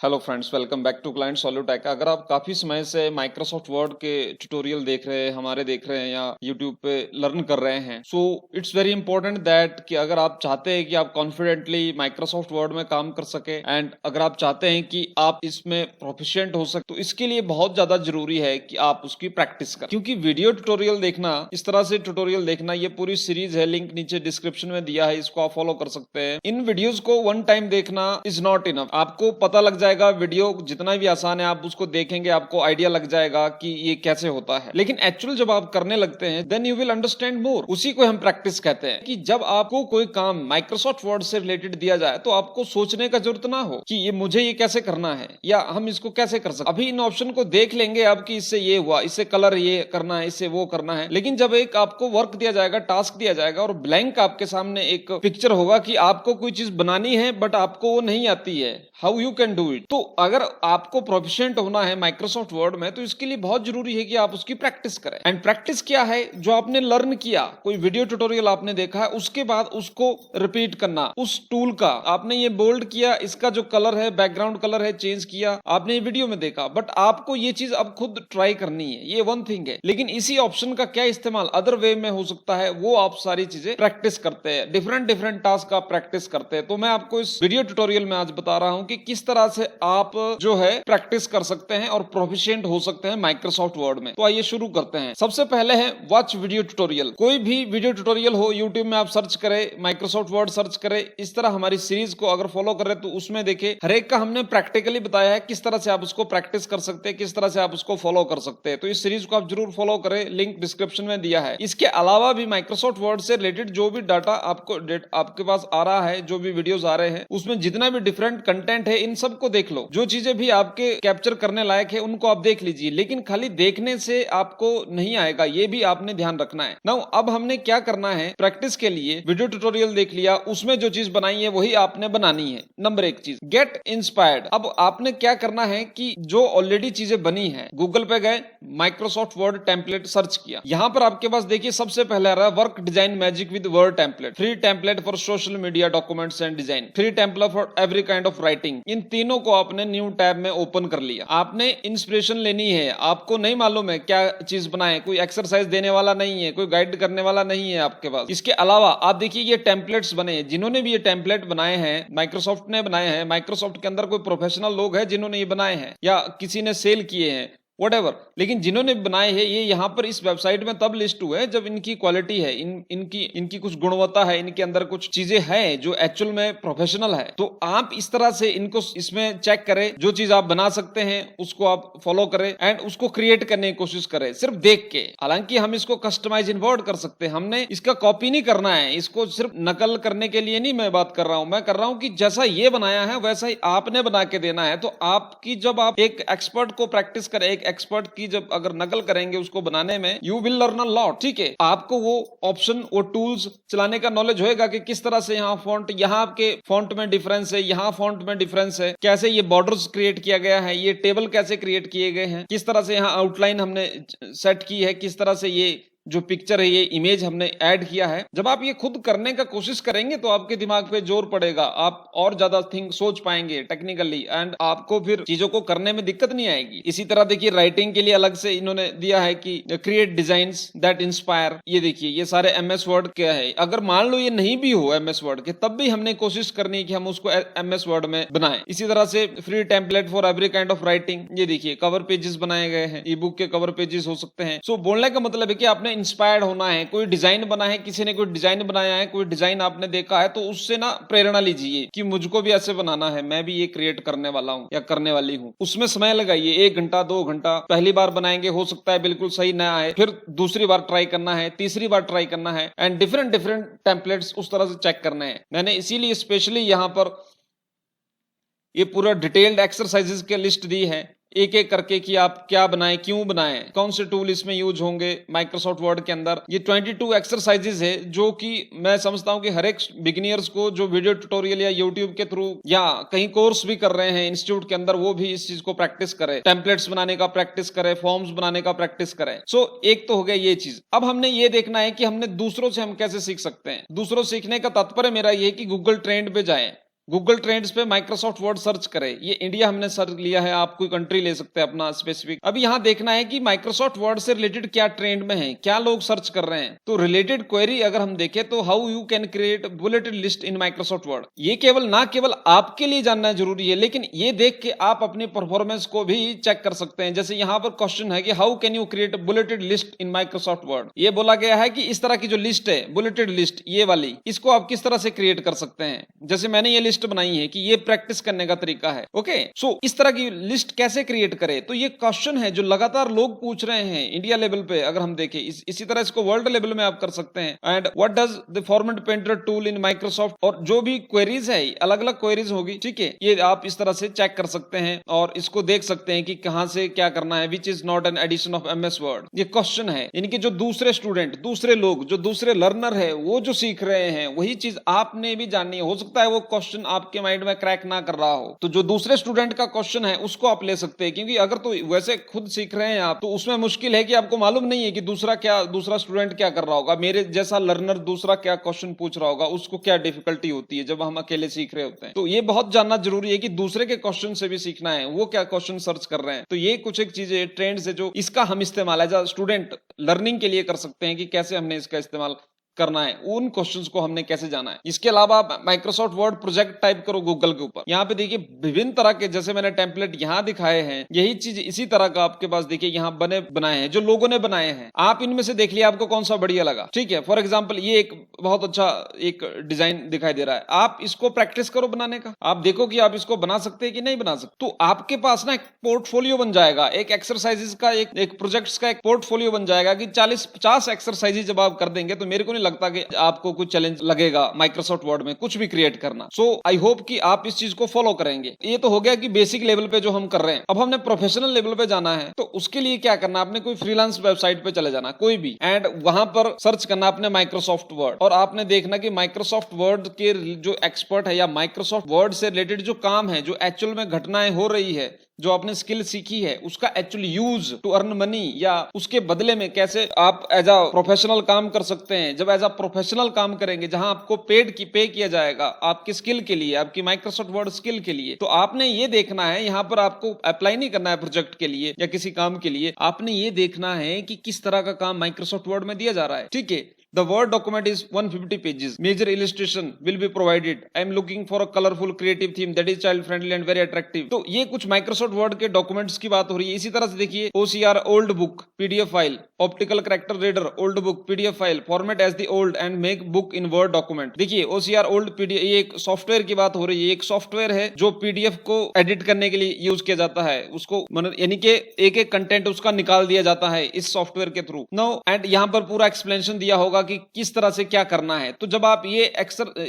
Hello friends, welcome back to Client Solutech. अगर आप काफी समय से माइक्रोसॉफ्ट वर्ड के ट्यूटोरियल देख रहे हैं, हमारे देख रहे हैं या यूट्यूब पे लर्न कर रहे हैं, so it's very important that कि अगर आप चाहते हैं कि आप कॉन्फिडेंटली माइक्रोसॉफ्ट वर्ड में काम कर सके एंड अगर आप चाहते हैं कि आप इसमें प्रोफिशिएंट हो सके, तो इसके लिए बहुत ज्यादा जरूरी है कि आप उसकी प्रैक्टिस करें। क्योंकि वीडियो ट्यूटोरियल देखना, इस तरह से ट्यूटोरियल देखना, ये पूरी सीरीज है, लिंक नीचे डिस्क्रिप्शन में दिया है, इसको आप फॉलो कर सकते हैं। इन वीडियोज को वन टाइम देखना इज नॉट इनफ। आपको पता लग जाएगा, वीडियो जितना भी आसान है आप उसको देखेंगे, आपको आइडिया लग जाएगा कि ये कैसे होता है। लेकिन एक्चुअल जब आप करने लगते हैं, then you will understand more. उसी को हम प्रैक्टिस कहते हैं कि जब आपको कोई काम माइक्रोसॉफ्ट वर्ड से रिलेटेड दिया जाए तो आपको सोचने का जरूरत ना हो कि ये मुझे ये कैसे करना है या हम इसको कैसे कर सकते। अभी इन ऑप्शन को देख लेंगे आप कि इससे ये हुआ, इससे कलर ये करना है, इससे वो करना है। लेकिन जब एक आपको वर्क दिया जाएगा, टास्क दिया जाएगा और ब्लैंक आपके सामने एक पिक्चर होगा कि आपको कोई चीज बनानी है बट आपको वो नहीं आती है, how you can do it. तो अगर आपको प्रोफिशिएंट होना है माइक्रोसॉफ्ट वर्ड में, तो इसके लिए बहुत जरूरी है कि आप उसकी प्रैक्टिस करें। एंड प्रैक्टिस क्या है? जो आपने लर्न किया, कोई वीडियो ट्यूटोरियल आपने देखा है, उसके बाद उसको रिपीट करना। उस टूल का आपने ये बोल्ड किया, इसका जो कलर है, बैकग्राउंड कलर है, चेंज किया, आपने ये वीडियो में देखा, बट आपको ये चीज अब खुद ट्राई करनी है, ये वन थिंग है। लेकिन इसी ऑप्शन का क्या इस्तेमाल अदर वे में हो सकता है, वो आप सारी चीजें प्रैक्टिस करते हैं, डिफरेंट डिफरेंट टास्क आप प्रैक्टिस करते हैं। तो मैं आपको इस वीडियो ट्यूटोरियल में आज बता रहा हूं कि किस तरह से आप जो है प्रैक्टिस कर सकते हैं और प्रोफिशिएंट हो सकते हैं माइक्रोसॉफ्ट वर्ड में। तो आइए शुरू करते हैं। सबसे पहले है वॉच वीडियो ट्यूटोरियल। कोई भी वीडियो ट्यूटोरियल हो, यूट्यूब में आप सर्च करें, माइक्रोसॉफ्ट वर्ड सर्च करें, इस तरह हमारी सीरीज को अगर फॉलो करें तो उसमें देखें, हर एक का हमने प्रैक्टिकली बताया है किस तरह से आप उसको प्रैक्टिस कर सकते हैं, किस तरह से आप उसको फॉलो कर सकते हैं। तो इस सीरीज को आप जरूर फॉलो करें, लिंक डिस्क्रिप्शन में दिया है। इसके अलावा भी माइक्रोसॉफ्ट वर्ड से रिलेटेड जो भी डाटा आपके पास आ रहा है, जो भी वीडियोस आ रहे हैं, उसमें जितना भी डिफरेंट कंटेंट है, इन सबको देख लो। जो चीजें भी आपके कैप्चर करने लायक है उनको आप देख लीजिए। लेकिन खाली देखने से आपको नहीं आएगा, ये भी आपने ध्यान रखना है। नाउ अब हमने क्या करना है प्रैक्टिस के लिए? वीडियो ट्यूटोरियल देख लिया, उसमें जो चीज बनाई है वही आपने बनानी है। नंबर एक चीज, गेट इंस्पायर्ड। अब आपने क्या करना है कि जो ऑलरेडी चीजें बनी है, गूगल पे गए, माइक्रोसॉफ्ट वर्ड टेम्पलेट सर्च किया। यहां पर आपके पास देखिए सबसे पहले आ रहा है work design magic with Word template, free template for social media documents and design, free template for every kind of writing. इन तीनों को आपने न्यू टैब में ओपन कर लिया। आपने इंस्पिरेशन लेनी है, आपको नहीं मालूम है क्या चीज बनाए, कोई एक्सरसाइज देने वाला नहीं है, कोई गाइड करने वाला नहीं है आपके पास। इसके अलावा आप देखिए ये टेम्पलेट्स बने हैं, जिन्होंने भी ये टेम्पलेट बनाए हैं माइक्रोसॉफ्ट ने बनाए हैं। माइक्रोसॉफ्ट के अंदर कोई प्रोफेशनल लोग हैं जिन्होंने ये बनाए हैं या किसी ने सेल किए हैं, व्हाटएवर। लेकिन जिन्होंने बनाए हैं ये यहाँ पर इस वेबसाइट में तब लिस्ट हुए जब इनकी क्वालिटी है, इनकी कुछ गुणवत्ता है, इनके अंदर कुछ चीजें हैं जो एक्चुअल में प्रोफेशनल है। तो आप इस तरह से इनको इसमें चेक करें, जो चीज आप बना सकते हैं उसको आप फॉलो करें एंड उसको क्रिएट करने की कोशिश करें सिर्फ देख के। हालांकि हम इसको कस्टमाइज इन वर्ड कर सकते हैं, हमने इसका कॉपी नहीं करना है, इसको सिर्फ नकल करने के लिए नहीं मैं बात कर रहा हूं। मैं कर रहा हूं कि जैसा ये बनाया है वैसा ही आपने बना के देना है। तो आपकी जब आप एक एक्सपर्ट को प्रैक्टिस करें, एक एक्सपर्ट की जब अगर नकल करेंगे उसको बनाने में, you will learn a lot. ठीक है, आपको वो ऑप्शन, वो टूल्स चलाने का नॉलेज होएगा कि किस तरह से यहाँ फॉन्ट, यहाँ आपके फॉन्ट में डिफरेंस है, यहाँ फॉन्ट में डिफरेंस है, कैसे ये बॉर्डर्स क्रिएट किया गया है, ये टेबल कैसे क्रिएट किए गए हैं, किस तरह से यहाँ आउटलाइन हमने सेट की है, किस तरह से ये जो पिक्चर है, ये इमेज हमने ऐड किया है। जब आप ये खुद करने का कोशिश करेंगे तो आपके दिमाग पे जोर पड़ेगा, आप और ज्यादा थिंक सोच पाएंगे टेक्निकली एंड आपको फिर चीजों को करने में दिक्कत नहीं आएगी। इसी तरह देखिए राइटिंग के लिए अलग से इन्होंने दिया है कि क्रिएट डिजाइन्स दैट इंस्पायर। ये देखिए ये सारे एमएस वर्ड क्या है। अगर मान लो ये नहीं भी हो एमएस वर्ड के, तब भी हमने कोशिश करनी है कि हम उसको एमएस वर्ड में बनाएं। इसी तरह से free template for every kind of writing. ये देखिए कवर पेजेस बनाए गए हैं, ई बुक के कवर पेजेस हो सकते हैं। सो बोलने का मतलब है कि आपने इंस्पायर्ड होना है। कोई डिजाइन बना है, किसी ने कोई डिजाइन बनाया है, कोई डिजाइन आपने देखा है, तो उससे ना प्रेरणा लीजिए कि मुझको भी ऐसे बनाना है, मैं भी ये क्रिएट करने वाला हूं या करने वाली हूं। उसमें समय लगाइए, 1 घंटा 2 घंटा। पहली बार बनाएंगे हो सकता है बिल्कुल सही ना आए, फिर दूसरी बार ट्राई करना है, तीसरी बार ट्राई करना है एंड डिफरेंट डिफरेंट टेम्पलेट्स उस तरह से चेक करने हैं। मैंने इसीलिए स्पेशली यहां पर ये पूरा डिटेल्ड एक्सरसाइजेस के लिस्ट दी है, एक एक करके कि आप क्या बनाएं, क्यों बनाएं, कौन से टूल इसमें यूज होंगे माइक्रोसॉफ्ट वर्ड के अंदर। ये 22 एक्सरसाइजेज है जो कि मैं समझता हूं कि हर एक बिगिनियर्स को जो वीडियो ट्यूटोरियल या यूट्यूब के थ्रू या कहीं कोर्स भी कर रहे हैं इंस्टीट्यूट के अंदर, वो भी इस चीज को प्रैक्टिस करें, टेम्पलेट्स बनाने का प्रैक्टिस करें, फॉर्म्स बनाने का प्रैक्टिस करें। सो एक तो हो गया ये चीज। अब हमने ये देखना है कि हमने दूसरों से हम कैसे सीख सकते हैं। दूसरों सीखने का तात्पर्य मेरा ये है कि गूगल ट्रेंड पे जाएं, गूगल ट्रेंड्स पे माइक्रोसॉफ्ट वर्ड सर्च करें। ये इंडिया हमने सर्च लिया है, आप कोई कंट्री ले सकते हैं अपना स्पेसिफिक। अब यहाँ देखना है कि माइक्रोसॉफ्ट वर्ड से रिलेटेड क्या ट्रेंड में है, क्या लोग सर्च कर रहे हैं। तो रिलेटेड क्वेरी अगर हम देखें तो how you can create bulleted list in Microsoft word, ये केवल आपके लिए जानना जरूरी है, लेकिन ये देख के आप अपनी परफॉर्मेंस को भी चेक कर सकते हैं। जैसे यहाँ पर क्वेश्चन है कि how can you create bulleted list in Microsoft word, ये बोला गया है कि इस तरह की जो लिस्ट है बुलेटेड लिस्ट ये वाली, इसको आप किस तरह से क्रिएट कर सकते हैं। जैसे मैंने ये लिस्ट बनाई है कि ये प्रैक्टिस करने का तरीका है। ओके, सो इस तरह की लिस्ट कैसे क्रिएट करें, तो ये क्वेश्चन है जो लगातार लोग पूछ रहे हैं इंडिया लेवल पे। अगर हम देखें इसी तरह इसको वर्ल्ड लेवल में आप कर सकते हैं। And what does the format painter tool in Microsoft, और जो भी क्वेरीज है अलग अलग क्वेरीज होगी, ठीक है, ये आप इस तरह से चेक कर सकते हैं और इसको देख सकते हैं कि कहां से क्या करना है। Which is not an edition of MS Word, ये क्वेश्चन है। इनके जो दूसरे स्टूडेंट, दूसरे लोग, जो दूसरे लर्नर है, वो जो सीख रहे हैं वही चीज आपने भी जाननी है। हो सकता है वो क्वेश्चन आपके माइंड में क्रैक ना कर रहा हो, तो जो दूसरे स्टूडेंट का क्वेश्चन है उसको आप ले सकते हैं। क्योंकि अगर तो वैसे खुद सीख रहे हैं आप, तो उसमें मुश्किल है कि आपको मालूम नहीं है कि दूसरा स्टूडेंट क्या कर रहा होगा, मेरे जैसा लर्नर दूसरा क्या क्वेश्चन पूछ रहा होगा, उसको क्या डिफिकल्टी होती है जब हम अकेले सीख रहे होते हैं। तो ये बहुत जानना जरूरी है कि दूसरे के क्वेश्चन से भी सीखना है, वो क्या क्वेश्चन सर्च कर रहे हैं। तो ये कुछ एक चीजें ट्रेंड्स है जो इसका हम इस्तेमाल एज अ स्टूडेंट लर्निंग के लिए कर सकते हैं कि कैसे हमने इसका इस्तेमाल करना है, उन क्वेश्चंस को हमने कैसे जाना है। इसके अलावा आप माइक्रोसॉफ्ट वर्ड प्रोजेक्ट टाइप करो गूगल के ऊपर, यहाँ पे देखिए विभिन्न तरह के, जैसे मैंने टेम्पलेट यहाँ दिखाए हैं, यही चीज इसी तरह का आपके पास देखिए यहाँ बनाए हैं, जो लोगों ने बनाए हैं। आप इनमें से देख लिया आपको कौन सा बढ़िया लगा, ठीक है। फॉर एग्जाम्पल ये एक बहुत अच्छा एक डिजाइन दिखाई दे रहा है, आप इसको प्रैक्टिस करो बनाने का, आप देखो कि आप इसको बना सकते हैं कि नहीं बना सकते। तो आपके पास ना एक पोर्टफोलियो बन जाएगा, एक एक्सरसाइजेस का, एक प्रोजेक्ट्स का एक पोर्टफोलियो बन जाएगा कि 40-50 एक्सरसाइजेस जब आप कर देंगे तो मेरे को नहीं लगता कि आपको कुछ चैलेंज लगेगा माइक्रोसॉफ्ट वर्ड में कुछ भी क्रिएट करना। सो आई होप कि आप इस चीज को फॉलो करेंगे। ये तो हो गया कि बेसिक लेवल पे जो हम कर रहे हैं। अब हमने प्रोफेशनल लेवल पे जाना है, तो उसके लिए क्या करना, आपने कोई फ्रीलांस वेबसाइट पे चले जाना कोई भी, एंड वहां पर सर्च करना आपने माइक्रोसॉफ्ट वर्ड, और आपने देखना कि माइक्रोसॉफ्ट वर्ड के जो एक्सपर्ट है या माइक्रोसॉफ्ट वर्ड से रिलेटेड जो काम है, जो एक्चुअल में घटनाएं हो रही है, जो आपने स्किल सीखी है, उसका actually use to earn money, या उसके बदले में कैसे आप एज अ प्रोफेशनल काम कर सकते हैं। जब एज अ प्रोफेशनल काम करेंगे जहां आपको पे किया जाएगा आपकी स्किल के लिए, आपकी माइक्रोसॉफ्ट वर्ड स्किल के लिए, तो आपने ये देखना है, यहाँ पर आपको अप्लाई नहीं करना है प्रोजेक्ट के लिए या किसी काम के लिए, आपने ये देखना है कि किस तरह का काम माइक्रोसॉफ्ट वर्ड में दिया जा रहा है, ठीक है। The Word document is 150 pages. Major illustration will be provided. I am looking for a colorful creative theme that is child friendly and very attractive. तो ये कुछ Microsoft Word के डॉक्यूमेंट्स की बात हो रही है। इसी तरह से देखिए OCR old book PDF file, optical character reader old book PDF file, format as the old and make book in Word document. देखिए OCR old PDF, ये एक सॉफ्टवेयर की बात हो रही है। एक सॉफ्टवेयर है जो PDF को एडिट करने के लिए यूज किया जाता है, उसको यानी कि एक एक कंटेंट उसका निकाल दिया जाता है इस सॉफ्टवेयर के थ्रू। नो एंड यहाँ पर पूरा एक्सप्लेनेशन दिया होगा कि किस तरह से क्या करना है। तो जब आप ये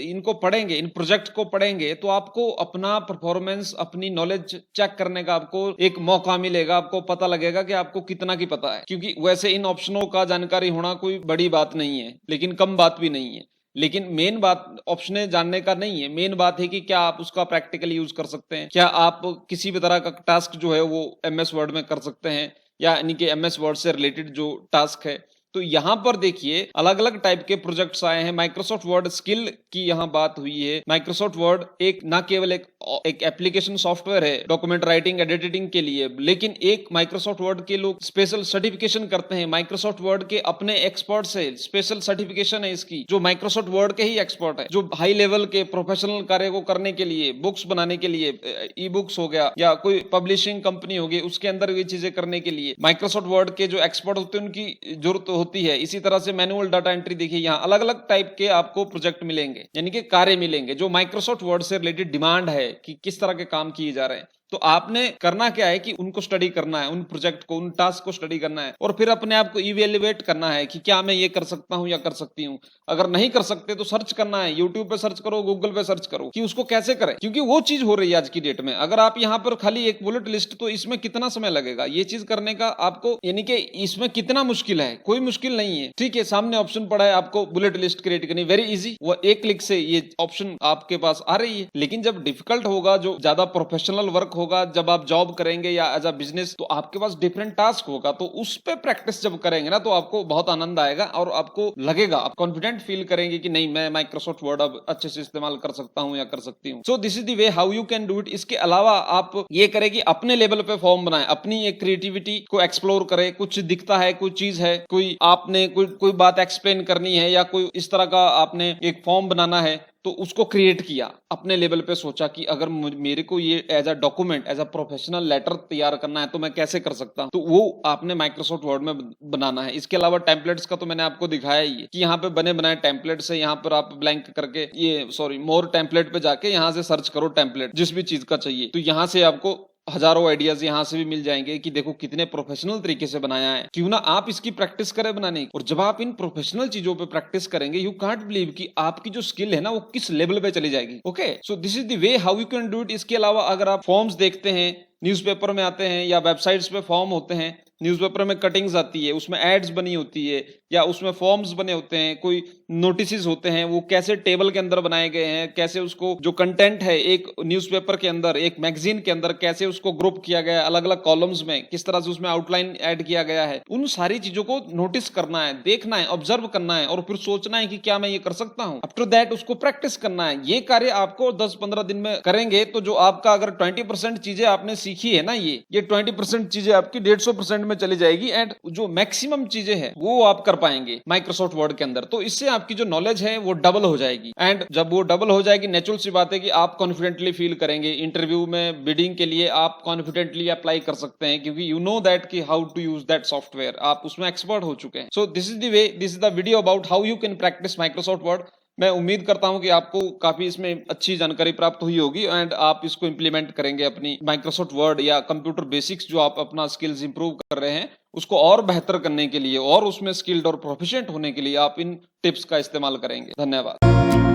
इनको पढ़ेंगे, इन प्रोजेक्ट को पढ़ेंगे, तो आपको अपना परफॉर्मेंस, अपनी नॉलेज चेक करने का आपको एक मौका मिलेगा, आपको पता लगेगा कि आपको कितना की पता है। क्योंकि वैसे इन ऑप्शनों का जानकारी होना कोई बड़ी बात नहीं है, लेकिन कम बात भी नहीं है। लेकिन मेन बात ऑप्शन जानने का नहीं है, मेन बात है कि क्या आप उसका प्रैक्टिकली यूज कर सकते हैं, क्या आप किसी भी तरह का टास्क जो है वो MS वर्ड में कर सकते हैं, या यानी कि MS वर्ड से रिलेटेड जो टास्क है। तो यहां पर देखिए अलग अलग टाइप के प्रोजेक्ट्स आए हैं। माइक्रोसॉफ्ट वर्ड स्किल की यहां बात हुई है। माइक्रोसॉफ्ट वर्ड एक ना केवल एक एप्लीकेशन सॉफ्टवेयर है डॉक्यूमेंट राइटिंग एडिटिंग के लिए, लेकिन एक माइक्रोसॉफ्ट वर्ड के लोग स्पेशल सर्टिफिकेशन करते हैं। माइक्रोसॉफ्ट वर्ड के अपने एक्सपर्ट्स है, स्पेशल सर्टिफिकेशन है इसकी, जो माइक्रोसॉफ्ट वर्ड के ही एक्सपर्ट है, जो हाई लेवल के प्रोफेशनल कार्य को करने के लिए, बुक्स बनाने के लिए, ई बुक्स हो गया या कोई पब्लिशिंग कंपनी होगी, उसके अंदर ये चीजें करने के लिए माइक्रोसॉफ्ट वर्ड के जो एक्सपर्ट होते हैं उनकी जरूरत होती है। इसी तरह से मैनुअल डाटा एंट्री देखिए, यहाँ अलग अलग टाइप के आपको प्रोजेक्ट मिलेंगे, यानी कि कार्य मिलेंगे जो माइक्रोसॉफ्ट वर्ड से रिलेटेड डिमांड है कि किस तरह के काम किए जा रहे हैं। तो आपने करना क्या है कि उनको स्टडी करना है, उन प्रोजेक्ट को, उन टास्क को स्टडी करना है, और फिर अपने आप को इवेल्युएट करना है कि क्या मैं ये कर सकता हूं या कर सकती हूं। अगर नहीं कर सकते तो सर्च करना है, यूट्यूब पे सर्च करो, गूगल पे सर्च करो कि उसको कैसे करें, क्योंकि वो चीज हो रही है आज की डेट में। अगर आप यहाँ पर खाली एक बुलेट लिस्ट, तो इसमें कितना समय लगेगा ये चीज करने का आपको, यानी कि इसमें कितना मुश्किल है, कोई मुश्किल नहीं है, ठीक है। सामने ऑप्शन पड़ा है, आपको बुलेट लिस्ट क्रिएट करनी, वेरी इजी, वो एक क्लिक से ये ऑप्शन आपके पास आ रही है। लेकिन जब डिफिकल्ट होगा, जो ज्यादा प्रोफेशनल वर्क होगा, जब आप जॉब करेंगे या एज अ बिजनेस तो आपके पास डिफरेंट टास्क होगा, तो उस पे प्रैक्टिस जब करेंगे ना तो आपको बहुत आनंद आएगा और आपको लगेगा, आप कॉन्फिडेंट फील करेंगे कि नहीं मैं माइक्रोसॉफ्ट वर्ड अब अच्छे से इस्तेमाल कर सकता हूं या कर सकती हूं। सो this is the way how you can do it. इसके अलावा आप ये करें कि अपने लेवल पे फॉर्म बनाएं, अपनी एक क्रिएटिविटी को एक्सप्लोर करें। कुछ दिखता है, कोई चीज है, कोई आपने कोई बात एक्सप्लेन करनी है या कोई इस तरह का आपने एक फॉर्म बनाना है, तो उसको क्रिएट किया, अपने लेवल पे सोचा कि अगर मेरे को ये as a document, as a professional letter तैयार करना है तो मैं कैसे कर सकता हूं, तो वो आपने माइक्रोसॉफ्ट वर्ड में बनाना है। इसके अलावा टेम्पलेट्स का तो मैंने आपको दिखाया ही है कि यहाँ पे बने बनाए टेम्पलेट्स है, यहाँ पर आप ब्लैंक करके मोर टेम्पलेट पे जाके यहाँ से सर्च करो टेम्पलेट जिस भी चीज का चाहिए, तो यहाँ से आपको हजारों आइडियाज यहाँ से भी मिल जाएंगे कि देखो कितने प्रोफेशनल तरीके से बनाया है। क्यों ना आप इसकी प्रैक्टिस करें बनाने की। और जब आप इन प्रोफेशनल चीजों पे प्रैक्टिस करेंगे, यू कांट बिलीव कि आपकी जो स्किल है ना वो किस लेवल पे चली जाएगी। Okay, so this is the way how you can do it. इसके अलावा अगर आप फॉर्म्स देखते हैं, न्यूज़पेपर में आते हैं या वेबसाइट्स पे फॉर्म होते हैं, न्यूज़पेपर में कटिंग्स आती है, उसमें एड्स बनी होती है या उसमें फॉर्म्स बने होते हैं, कोई नोटिसेस होते हैं, वो कैसे टेबल के अंदर बनाए गए हैं, कैसे उसको जो कंटेंट है एक न्यूज़पेपर के अंदर, एक मैगजीन के अंदर कैसे उसको ग्रुप किया गया है अलग अलग कॉलम्स में, किस तरह से उसमें आउटलाइन ऐड किया गया है, उन सारी चीजों को नोटिस करना है, देखना है, ऑब्जर्व करना है और फिर सोचना है कि क्या मैं ये कर सकता हूं। आफ्टर दैट उसको प्रैक्टिस करना है। ये कार्य आपको 10-15 दिन में करेंगे तो जो आपका अगर 20% चीजें आपने सीखी है ना, ये 20% चीजें आपकी 150% में चली जाएगी एंड जो मैक्सिमम चीजें हैं वो आप कर पाएंगे माइक्रोसॉफ्ट वर्ड के अंदर। तो इससे आपकी जो नॉलेज है वो डबल हो जाएगी एंड जब वो डबल हो जाएगी, नेचुरल सी बात है कि आप कॉन्फिडेंटली फील करेंगे। इंटरव्यू में बिडिंग के लिए आप कॉन्फिडेंटली अप्लाई कर सकते हैं क्योंकि यू नो दैट कि how to use that software, आप उसमें एक्सपर्ट हो चुके हैं। So this is the way, this is the video about how you can practise Microsoft Word. मैं उम्मीद करता हूं कि आपको काफी इसमें अच्छी जानकारी प्राप्त हुई होगी एंड आप इसको इंप्लीमेंट करेंगे अपनी माइक्रोसॉफ्ट वर्ड या कंप्यूटर बेसिक्स जो आप अपना स्किल्स इंप्रूव कर रहे हैं उसको और बेहतर करने के लिए और उसमें स्किल्ड और प्रोफिशिएंट होने के लिए आप इन टिप्स का इस्तेमाल करेंगे। धन्यवाद।